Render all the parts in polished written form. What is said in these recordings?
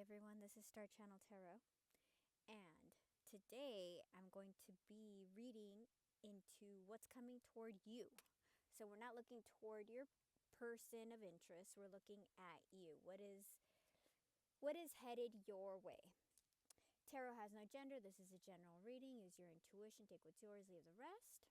everyone, this is Star Channel Tarot, and today I'm going to be reading into what's coming toward you. So we're not looking toward your person of interest, we're looking at you. What is headed your way? Tarot has no gender. This is a general reading. Use your intuition, take what's yours, leave the rest.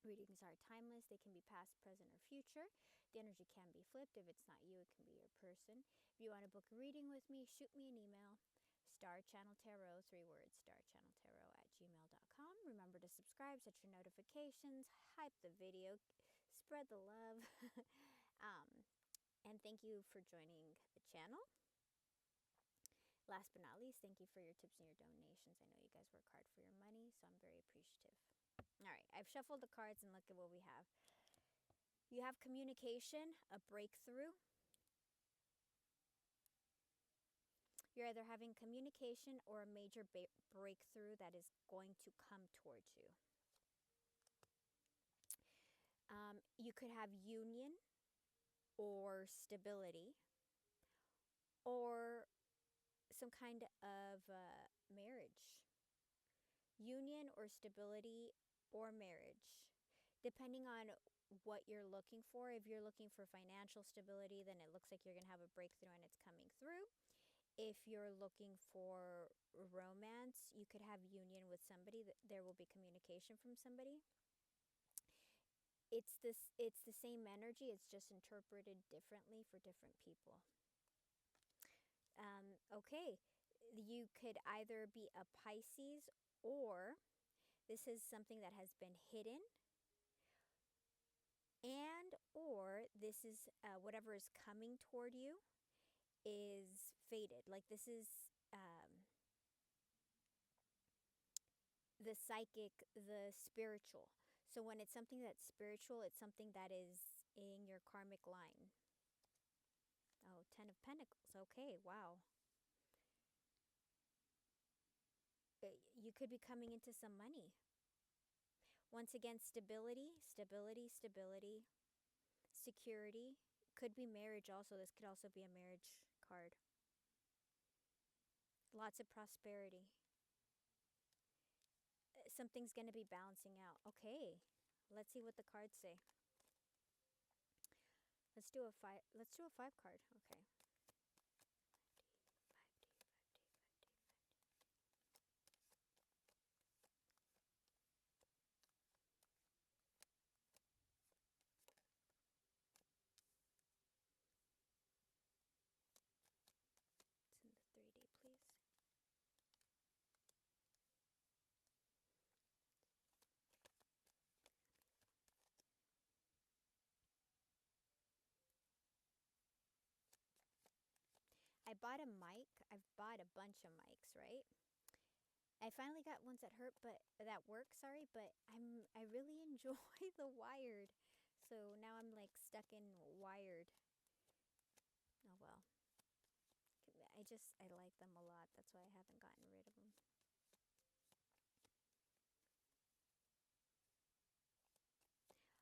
Readings are timeless. They can be past, present, or future. The energy can be flipped. If it's not you, it can be your person. If you want to book a reading with me, shoot me an email. StarChannelTarot, 3 words, starchanneltarot@gmail.com. Remember to subscribe, set your notifications, hype the video, spread the love. And thank you for joining the channel. Last but not least, thank you for your tips and your donations. I know you guys work hard for your money, so I'm very appreciative. All right, I've shuffled the cards and look at what we have. You have communication, a breakthrough. You're either having communication or a major breakthrough that is going to come towards you. You could have union or stability or some kind of marriage. Union or stability or marriage, depending on what you're looking for. If you're looking for financial stability, then it looks like you're going to have a breakthrough and it's coming through. If you're looking for romance, you could have union with somebody. There will be communication from somebody. It's the same energy. It's just interpreted differently for different people. Okay, you could either be a Pisces, or this is something that has been hidden, and or this is whatever is coming toward you is faded. Like this is the psychic, the spiritual. So when it's something that's spiritual, it's something that is in your karmic line. Oh, 10 of Pentacles. Okay, wow. You could be coming into some money. Once again, stability, stability, stability, security. Could be marriage also. This could also be a marriage card. Lots of prosperity. Something's going to be balancing out. Okay, let's see what the cards say. Let's do a 5 card. Okay. 5D, 5D, 5D, 5D. It's in the 3D, please. I bought a mic. I've bought a bunch of mics, right? I finally got ones that work, but I really enjoy the wired. So now I'm like stuck in wired. Oh well. I like them a lot. That's why I haven't gotten rid of them.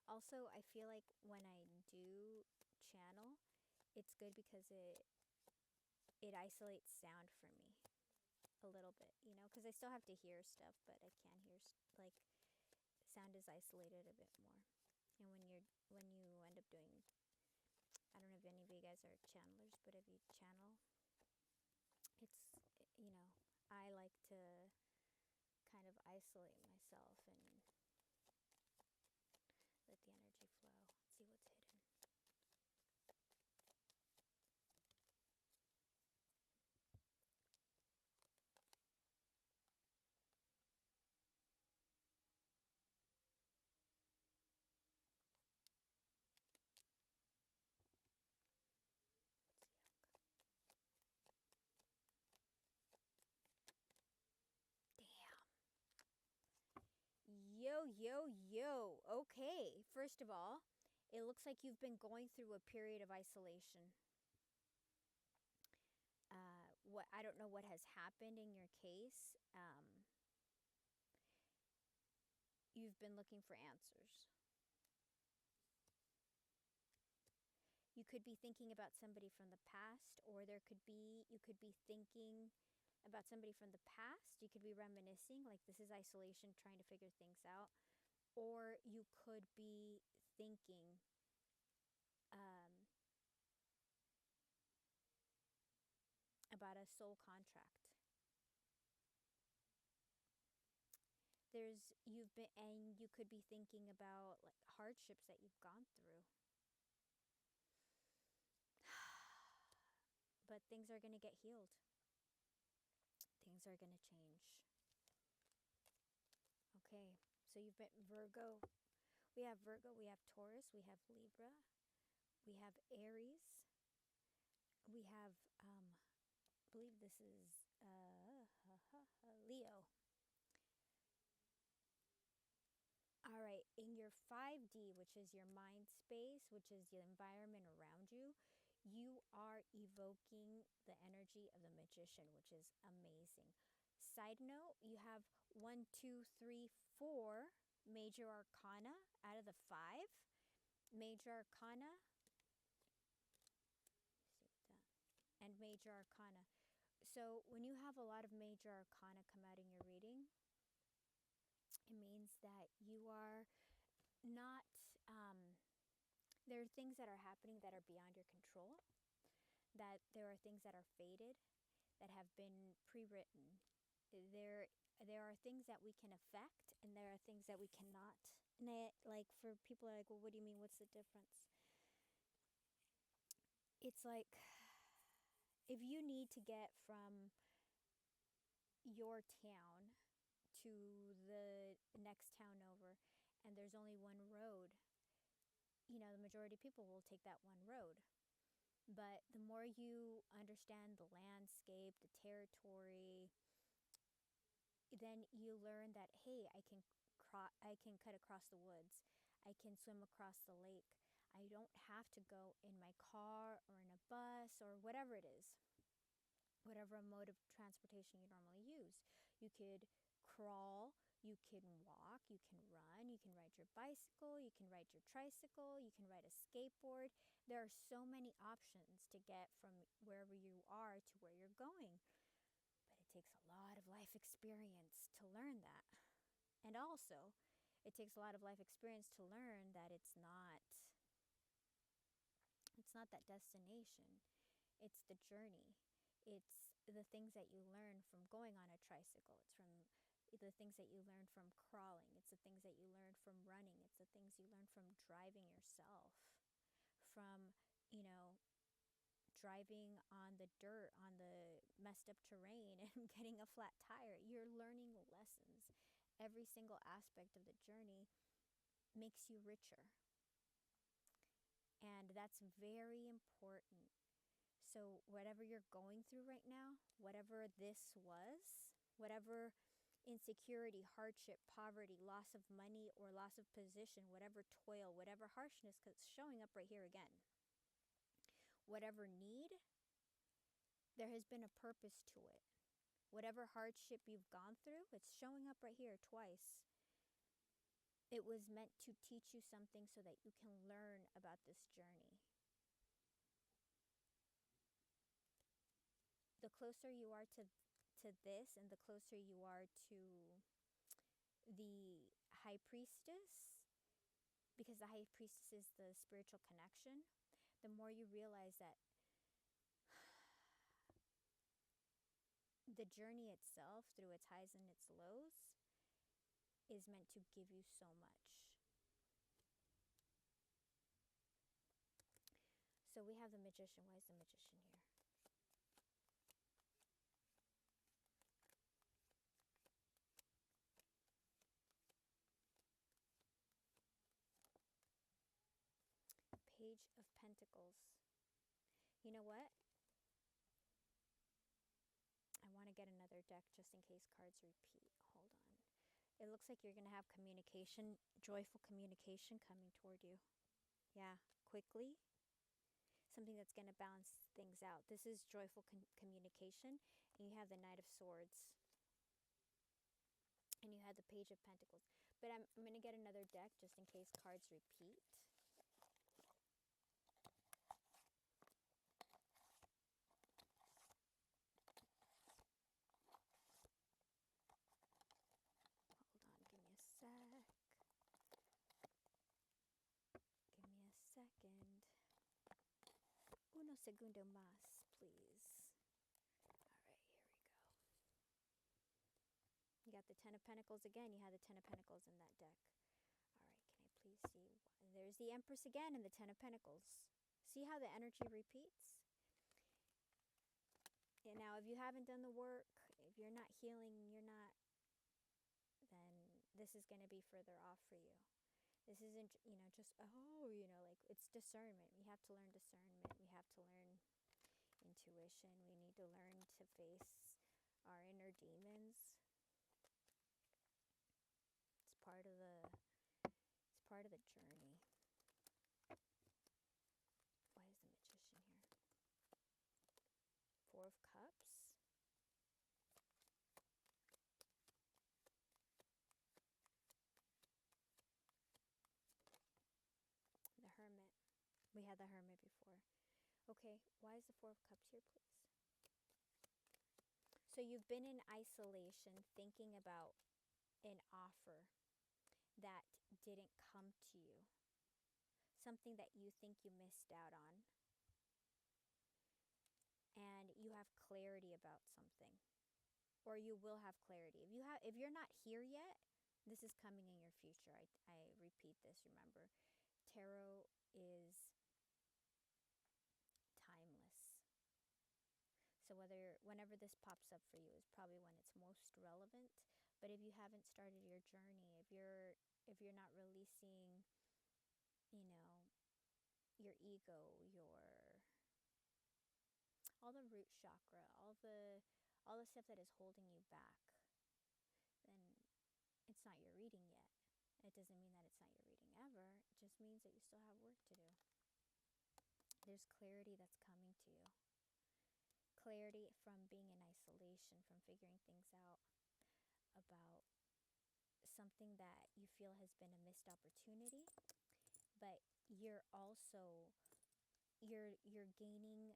Also, I feel like when I do channel, it's good because it isolates sound for me a little bit, you know, because I still have to hear stuff, but I can hear, like, sound is isolated a bit more. And when you end up doing, I don't know if any of you guys are channelers, but if you channel, it's, you know, I like to kind of isolate myself and let the energy flow. See what's hidden. Let's see how it goes. Damn. Yo, yo, yo. Okay. First of all, it looks like you've been going through a period of isolation. I don't know what has happened in your case. You've been looking for answers. You could be thinking about somebody from the past, or you could be thinking about somebody from the past. You could be reminiscing, like this is isolation, trying to figure things out. Or you could be thinking about a soul contract. And you could be thinking about like hardships that you've gone through. But things are going to get healed. Things are going to change. Okay, so you've been Virgo. We have Virgo, we have Taurus, we have Libra, we have Aries, we have, I believe this is Leo. All right, in your 5D, which is your mind space, which is the environment around you, you are evoking the energy of the Magician, which is amazing. Side note, you have 1, 2, 3, 4 major arcana out of the 5. Major arcana, and major arcana. So when you have a lot of major arcana come out in your reading, it means that you are not, there are things that are happening that are beyond your control, that there are things that are fated, that have been pre-written. There are things that we can affect, and there are things that we cannot. And like, for people are like, well, what do you mean? What's the difference? It's like, if you need to get from your town to the next town over, and there's only one road, the majority of people will take that one road. But the more you understand the landscape, the territory, then you learn that, hey, I can cut across the woods. I can swim across the lake. I don't have to go in my car or in a bus or whatever it is, whatever mode of transportation you normally use. You could crawl, you can walk, you can run, you can ride your bicycle, you can ride your tricycle, you can ride a skateboard. There are so many options to get from wherever you are to where you're going. But it takes a lot of life experience to learn that. And also, it takes a lot of life experience to learn that it's not that destination. It's the journey. It's the things that you learn from going on a tricycle. It's from the things that you learn from crawling. It's the things that you learn from running. It's the things you learn from driving yourself, from, driving on the dirt, on the messed up terrain and getting a flat tire. You're learning lessons. Every single aspect of the journey makes you richer. And that's very important. So whatever you're going through right now, whatever this was, whatever insecurity, hardship, poverty, loss of money, or loss of position, whatever toil, whatever harshness, because it's showing up right here again. Whatever need, there has been a purpose to it. Whatever hardship you've gone through, it's showing up right here twice. It was meant to teach you something so that you can learn about this journey. The closer you are to this, and the closer you are to the High Priestess, because the High Priestess is the spiritual connection, the more you realize that the journey itself, through its highs and its lows, is meant to give you so much. So we have the Magician. Why is the Magician here? Page of Pentacles. You know what? I want to get another deck just in case cards repeat. Hold on. It looks like you're going to have communication, joyful communication coming toward you. Yeah, quickly. Something that's going to balance things out. This is joyful communication. And you have the Knight of Swords. And you have the Page of Pentacles. But I'm going to get another deck just in case cards repeat. segundo más, please. All right, here we go. You got the Ten of Pentacles again. You had the Ten of Pentacles in that deck. All right, can I please see? There's the Empress again and the Ten of Pentacles. See how the energy repeats? And now, if you haven't done the work, if you're not healing, then this is going to be further off for you. This isn't, just, like, it's discernment. We have to learn discernment. We have to learn intuition. We need to learn to face our inner demons. It's part of the journey. Why is the Magician here? Four of Cups. The Hermit. We had the Hermit before. Okay, why is the Four of Cups here, please? So you've been in isolation thinking about an offer that didn't come to you. Something that you think you missed out on. And you have clarity about something. Or you will have clarity. If you're not here yet, this is coming in your future. I repeat this, remember. Tarot is timeless. So whenever this pops up for you is probably when it's most relevant. But if you haven't started your journey, if you're not releasing, your ego, all the root chakra, all the stuff that is holding you back, then it's not your reading yet. It doesn't mean that it's not your reading ever. It just means that you still have work to do. There's clarity that's coming to you. Clarity from being in isolation, from figuring things out about something that you feel has been a missed opportunity, but you're also you're gaining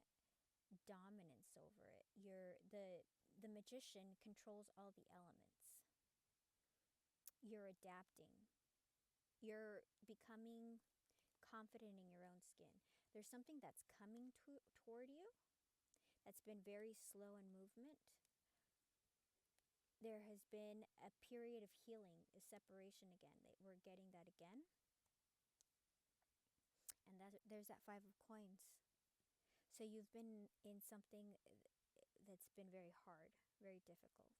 dominance over it. The Magician controls all the elements. You're adapting. You're becoming confident in your own skin. There's something that's coming toward you that's been very slow in movement. There has been a period of healing, a separation again. We're getting that again. And there's that Five of Coins. So you've been in something that's been very hard, very difficult.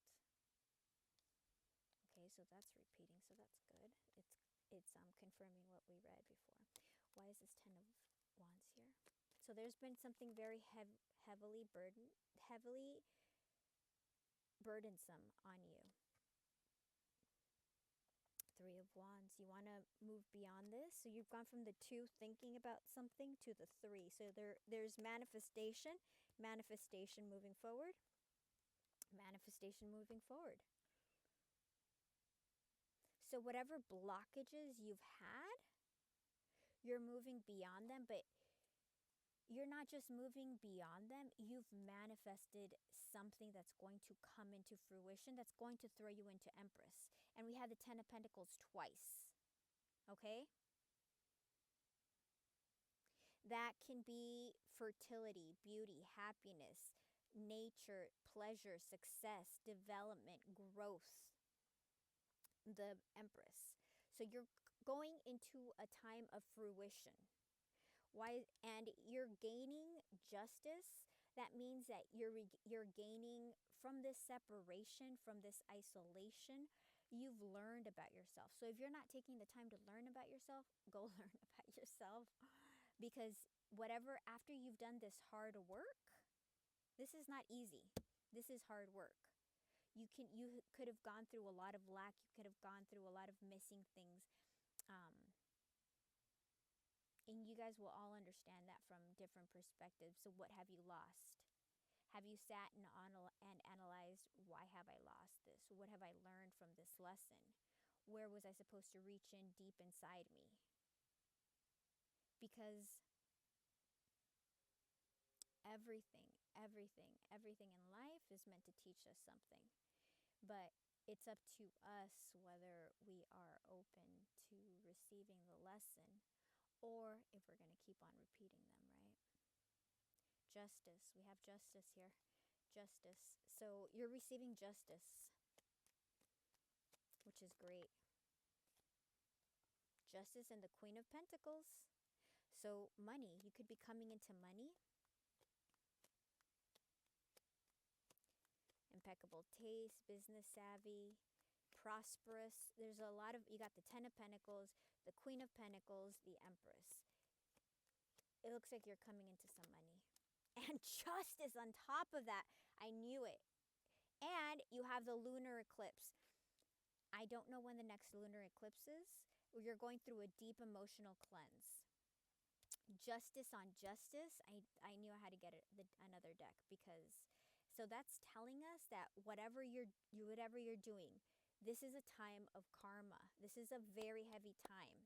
Okay, so that's repeating, so that's good. It's confirming what we read before. Why is this Ten of Wands here? So there's been something very heavily burdensome on you. Three of Wands. You want to move beyond this. So you've gone from the 2 thinking about something to the 3. So there's manifestation moving forward. Manifestation moving forward. So whatever blockages you've had, you're moving beyond them, but you're not just moving beyond them, you've manifested something that's going to come into fruition, that's going to throw you into Empress. And we have the Ten of Pentacles twice, okay? That can be fertility, beauty, happiness, nature, pleasure, success, development, growth, the Empress. So you're going into a time of fruition. Why? And you're gaining justice. That means that you're gaining from this separation, from this isolation. You've learned about yourself. So if you're not taking the time to learn about yourself, go learn about yourself. Because after you've done this hard work, this is not easy. This is hard work. You could have gone through a lot of lack. You could have gone through a lot of missing things. And you guys will all understand that from different perspectives. So what have you lost? Have you sat and analyzed, why have I lost this? What have I learned from this lesson? Where was I supposed to reach in deep inside me? Because everything in life is meant to teach us something. But it's up to us whether we are open to receiving the lesson or if we're going to keep on repeating them, right? justice. We have justice here. Justice. So you're receiving justice, which is great. Justice and the Queen of Pentacles. So money. You could be coming into money. Impeccable taste, business savvy, prosperous. There's a lot of, you got the Ten of Pentacles, the Queen of Pentacles, the Empress. It looks like you're coming into some money. And justice on top of that. I knew it. And you have the lunar eclipse. I don't know when the next lunar eclipse is. You're going through a deep emotional cleanse. Justice on justice. I knew I had to get another deck, because so that's telling us that whatever you're doing, this is a time of karma. This is a very heavy time.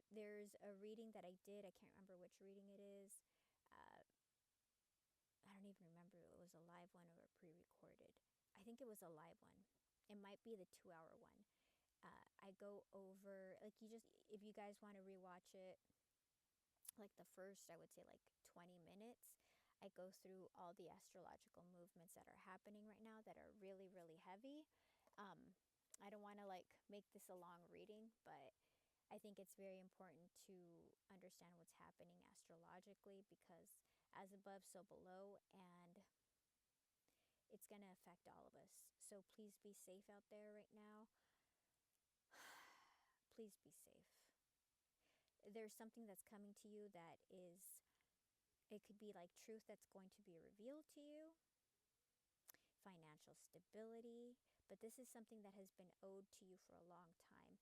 There's a reading that I did. I can't remember which reading it is. I don't even remember if it was a live one or a pre-recorded. I think it was a live one. It might be the 2-hour one. I go over, like, if you guys want to rewatch it, like the first, I would say like 20 minutes, I go through all the astrological movements that are happening right now that are really, really heavy. I don't want to like make this a long reading, but I think it's very important to understand what's happening astrologically, because as above, so below, and it's going to affect all of us. So please be safe out there right now. Please be safe. There's something that's coming to you that is, it could be like truth that's going to be revealed to you. Financial stability. But this is something that has been owed to you for a long time.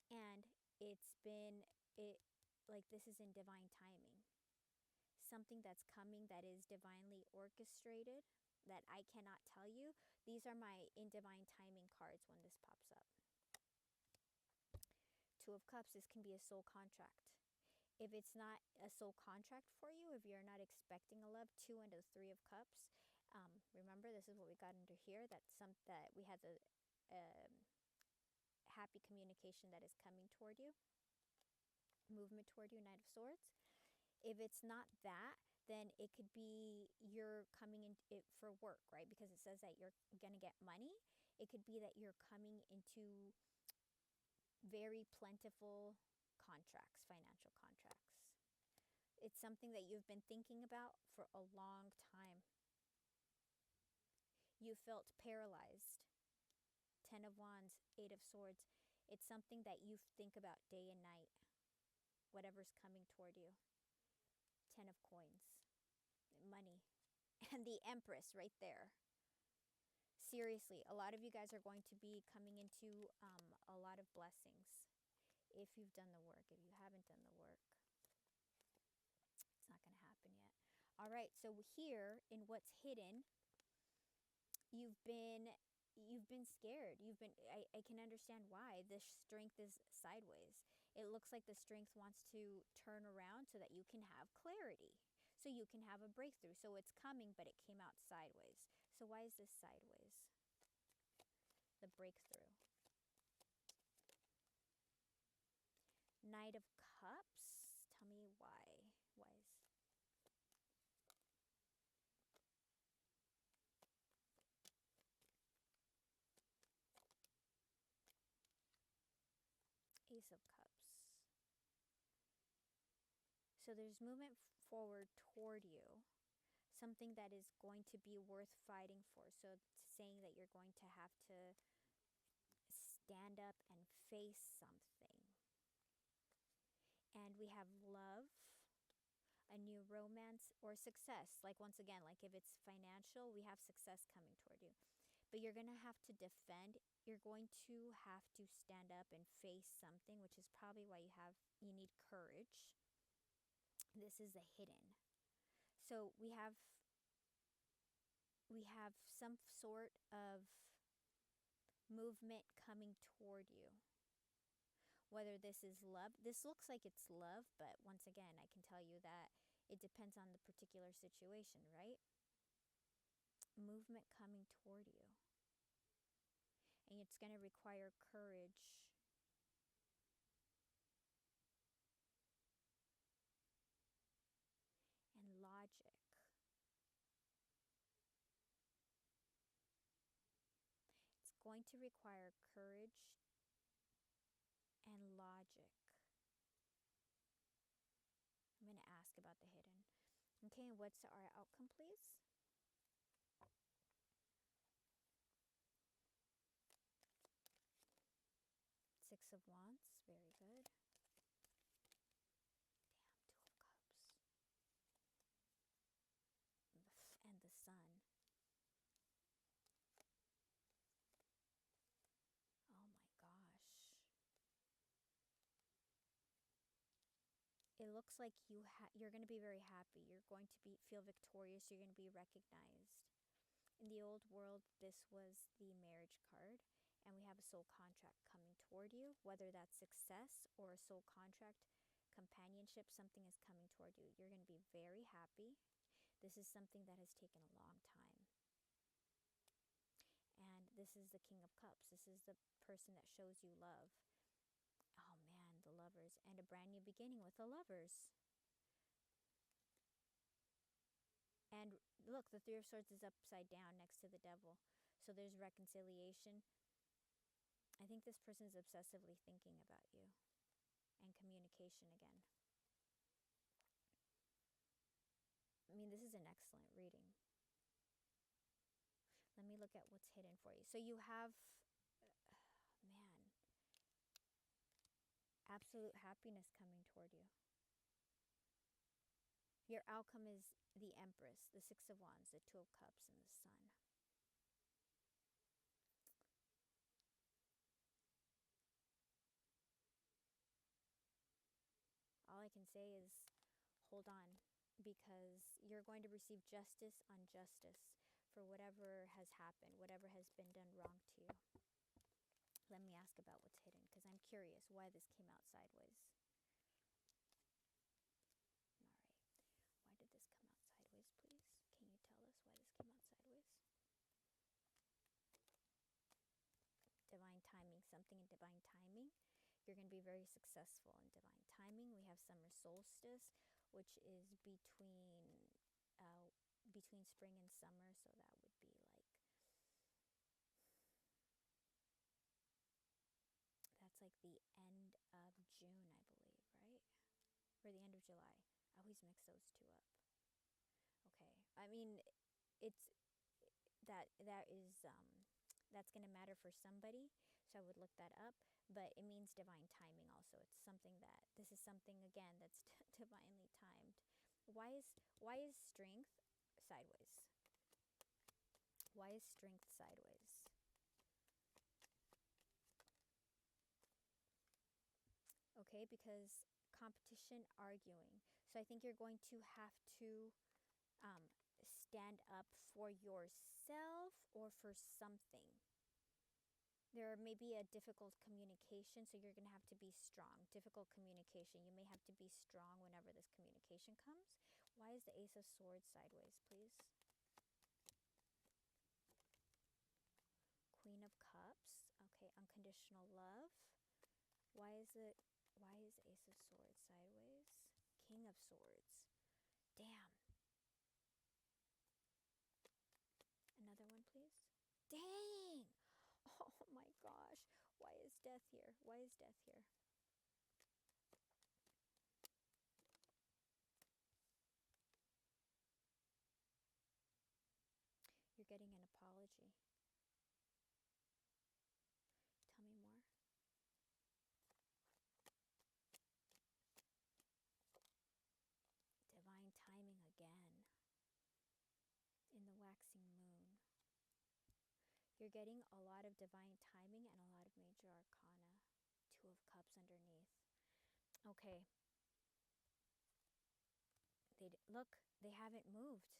And like this is in divine timing. Something that's coming that is divinely orchestrated that I cannot tell you. These are my in divine timing cards when this pops up. Two of Cups, this can be a soul contract. If it's not a soul contract for you, if you're not expecting a love, 2 and the 3 of Cups. Remember, this is what we got under here. That we had the happy communication that is coming toward you. Movement toward you, Knight of Swords. If it's not that, then it could be you're coming in it for work, right? Because it says that you're going to get money. It could be that you're coming into very plentiful contracts, financial contracts. It's something that you've been thinking about for a long time. You felt paralyzed. 10 of Wands, 8 of Swords. It's something that you think about day and night. Whatever's coming toward you. 10 of Coins. Money. And the Empress right there. Seriously, a lot of you guys are going to be coming into a lot of blessings. If you've done the work. If you haven't done the work, it's not going to happen yet. All right, so here in what's hidden, you've been scared. I can understand why. The strength is sideways. It looks like the strength wants to turn around so that you can have clarity. So you can have a breakthrough. So it's coming, but it came out sideways. So why is this sideways? The breakthrough. Knight of Cups. Tell me why. Why is... Ace of Cups. So there's movement forward toward you. Something that is going to be worth fighting for. So it's saying that you're going to have to stand up and face something. And we have love, a new romance, or success. Like once again, like if it's financial, we have success coming toward you. But you're going to have to defend. You're going to have to stand up and face something, which is probably why you need courage. This is the hidden. So we have some sort of movement coming toward you. Whether this is love, this looks like it's love, but once again, I can tell you that it depends on the particular situation, right? Movement coming toward you. And it's going to require courage. And logic. going to require courage and logic. I'm going to ask about the hidden. Okay, and what's our outcome, please? Six of Wands, very good. Damn, Two of Cups. And the Sun. Oh my gosh. It looks like you're going to be very happy. You're going to feel victorious. You're going to be recognized. In the old world, this was the marriage card, and we have a soul contract coming toward you. Whether that's success or a soul contract, companionship, something is coming toward you. You're going to be very happy. This is something that has taken a long time. And this is the King of Cups. This is the person that shows you love. Oh man, the Lovers. And a brand new beginning with the Lovers. And look, the Three of Swords is upside down next to the Devil. So there's reconciliation. I think this person is obsessively thinking about you. And communication again. I mean, this is an excellent reading. Let me look at what's hidden for you. So you have, man, absolute happiness coming toward you. Your outcome is the Empress, the Six of Wands, the Two of Cups, and the Sun. All I can say is hold on, because you're going to receive justice on justice for whatever has happened, whatever has been done wrong to you. Let me ask about what's hidden, because I'm curious why this came out sideways. All right. Why did this come out sideways, please? Can you tell us why this came out sideways? Divine timing, something in divine timing. You're going to be very successful in divine timing. We have summer solstice, which is between spring and summer, so that would be like, that's like the end of June, I believe, right? Or the end of July. I always mix those two up. Okay, I mean, it's that's going to matter for somebody, so I would look that up, but it means divine timing also. It's something that, this is something, again, that's divinely timed. Why is strength sideways? Why is strength sideways? Okay, because competition, arguing. So I think you're going to have to stand up for yourself or for something. There may be a difficult communication, so you're going to have to be strong. Difficult communication. You may have to be strong whenever this communication comes. Why is the Ace of Swords sideways, please? Queen of Cups. Okay, unconditional love. Why is Ace of Swords sideways? King of Swords. Damn. Another one, please. Dang! Oh my gosh. Why is death here? Why is death here? You're getting an apology. Tell me more. Divine timing again. In the waxing moon. You're getting a lot of divine timing and a lot of major arcana. Two of Cups underneath. Okay. Look, they haven't moved.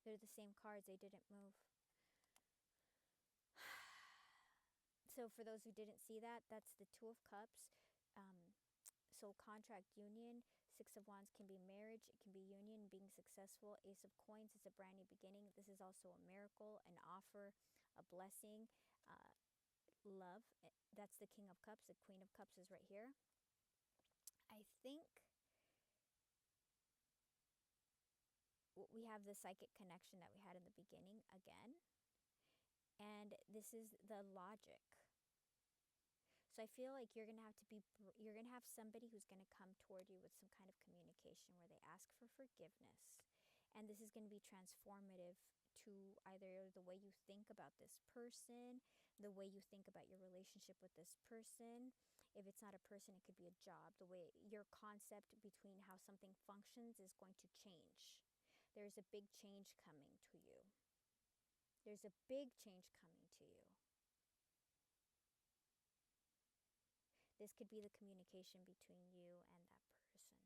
They're the same cards. They didn't move. So for those who didn't see that, that's the Two of Cups. Soul contract, union. Six of Wands can be marriage. It can be union, being successful. Ace of Coins is a brand new beginning. This is also a miracle, an offer, a blessing, love. That's the King of Cups. The Queen of Cups is right here. I think we have the psychic connection that we had in the beginning again. And this is the logic. So I feel like you're gonna have somebody who's gonna come toward you with some kind of communication where they ask for forgiveness, and this is gonna be transformative to either the way you think about this person, the way you think about your relationship with this person. If it's not a person, it could be a job. The way your concept between how something functions is going to change. There's a big change coming to you. There's a big change coming to you. This could be the communication between you and that person,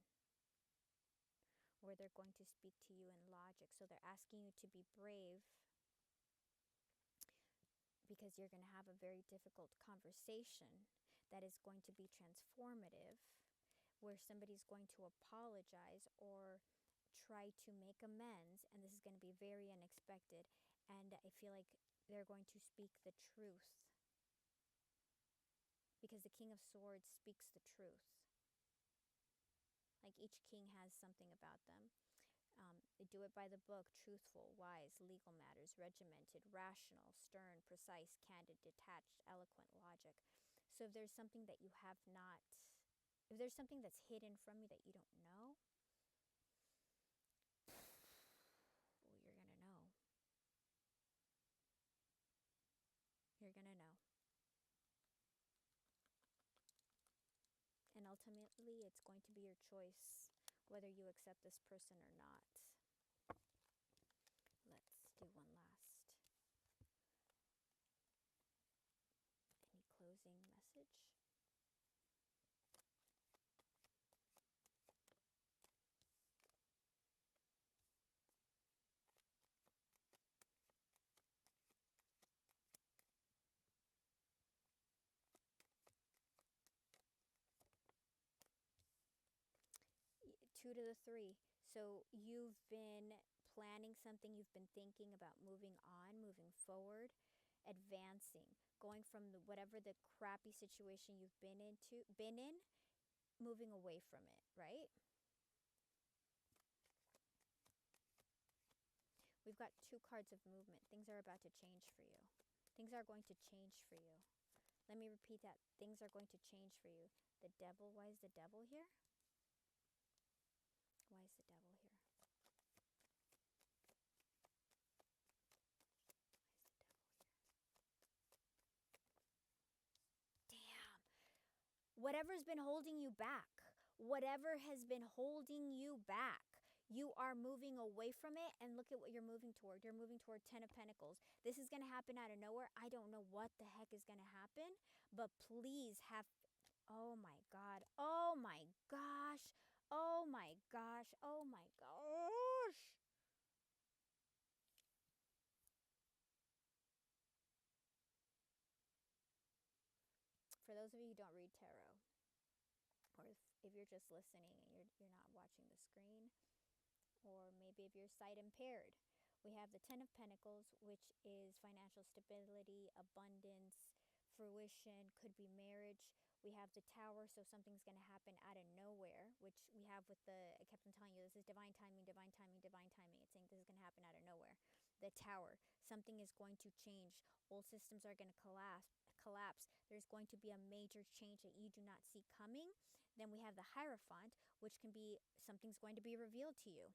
where they're going to speak to you in logic. So they're asking you to be brave because you're going to have a very difficult conversation that is going to be transformative, where somebody's going to apologize or try to make amends, and this is going to be very unexpected. And I feel like they're going to speak the truth, because the King of Swords speaks the truth. Like, each king has something about them. They do it by the book: truthful, wise, legal matters, regimented, rational, stern, precise, candid, detached, eloquent, logic. So if there's something that you have not, if there's something that's hidden from you that you don't know, well, you're going to know. You're going to know. And ultimately, it's going to be your choice whether you accept this person or not. Let's do one last. Any closing message? Two to the three. So you've been planning something, you've been thinking about moving on, moving forward, advancing, going from whatever the crappy situation you've been in, moving away from it, right? We've got two cards of movement. Things are about to change for you. Things are going to change for you. Let me repeat that. Things are going to change for you. The devil, why is the devil here? Why is the devil here? Damn. Whatever's been holding you back, whatever has been holding you back, you are moving away from it, and look at what you're moving toward. You're moving toward Ten of Pentacles. This is going to happen out of nowhere. I don't know what the heck is going to happen, but please have, oh my God, oh my gosh, oh my gosh, oh my gosh. For those of you who don't read tarot, or if you're just listening and you're not watching the screen, or maybe if you're sight impaired, we have the Ten of Pentacles, which is financial stability, abundance, fruition, could be marriage. We have the Tower, so something's going to happen out of nowhere, which we have with I kept on telling you, this is divine timing, divine timing, divine timing. It's saying this is going to happen out of nowhere. The Tower, something is going to change. Old systems are going to collapse. There's going to be a major change that you do not see coming. Then we have the Hierophant, which can be something's going to be revealed to you.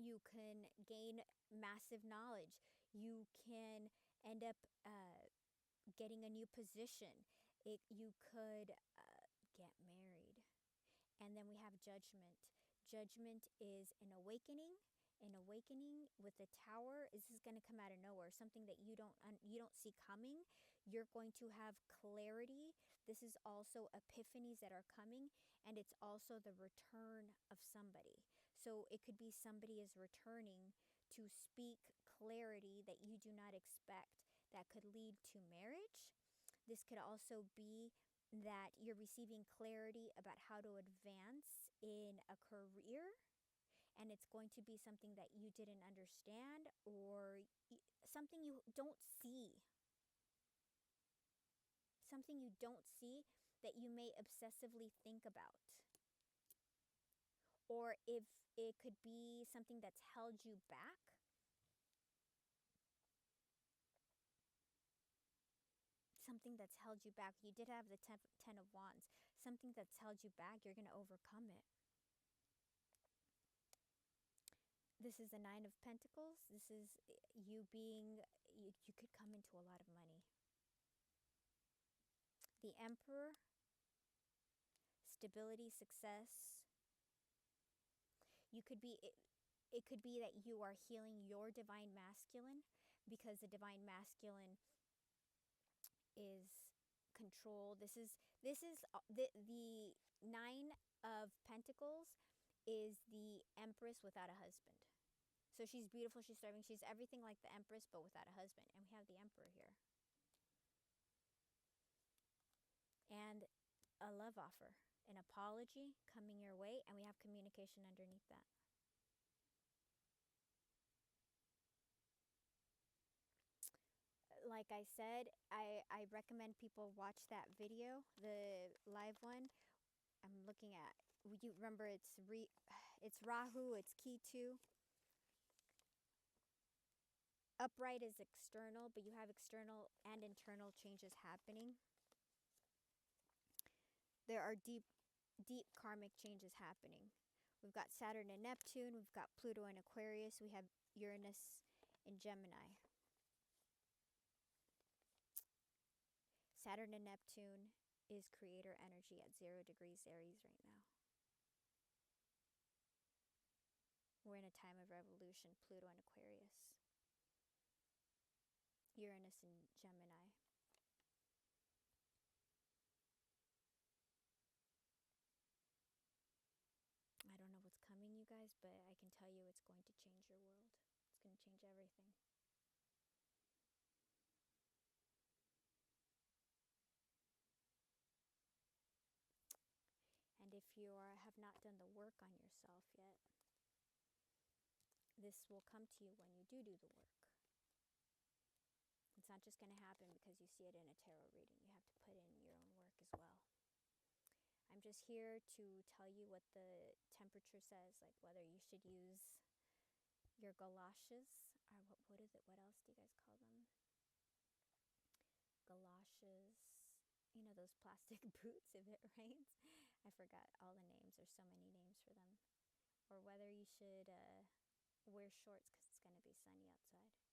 You can gain massive knowledge. You can end up getting a new position. You could get married. And then we have Judgment. Judgment is an awakening. An awakening with the Tower. This is going to come out of nowhere. Something that you don't see coming. You're going to have clarity. This is also epiphanies that are coming, and it's also the return of somebody. So it could be somebody is returning to speak clarity that you do not expect, that could lead to marriage. This could also be that you're receiving clarity about how to advance in a career, and it's going to be something that you didn't understand, or something you don't see. Something you don't see that you may obsessively think about. Or if it could be something that's held you back. something that's held you back. You did have the Ten of Wands. Something that's held you back, you're going to overcome it. This is the Nine of Pentacles. This is you being, you could come into a lot of money. The Emperor, stability, success. You could be, it could be that you are healing your divine masculine, because the divine masculine is control. This is the Nine of Pentacles is the Empress without a husband. So she's beautiful, she's thriving, she's everything like the Empress, but without a husband. And we have the Emperor here. And a love offer, an apology coming your way, and we have communication underneath that. Like I said, I recommend people watch that video, the live one. I'm looking at, you remember it's Rahu, it's Ketu. Upright is external, but you have external and internal changes happening. There are deep karmic changes happening. We've got Saturn and Neptune, we've got Pluto and Aquarius, we have Uranus and Gemini. Saturn and Neptune is creator energy at 0 degrees Aries right now. We're in a time of revolution, Pluto and Aquarius. Uranus and Gemini. I don't know what's coming, you guys, but I can tell you it's going to change your world. It's going to change everything. And if you have not done the work on yourself yet, this will come to you when you do the work. It's not just going to happen because you see it in a tarot reading. You have to put in your own work as well. I'm just here to tell you what the temperature says, like whether you should use your galoshes, or what else do you guys call them? Galoshes, you know, those plastic boots if it rains. I forgot all the names. There's so many names for them. Or whether you should wear shorts because it's going to be sunny outside.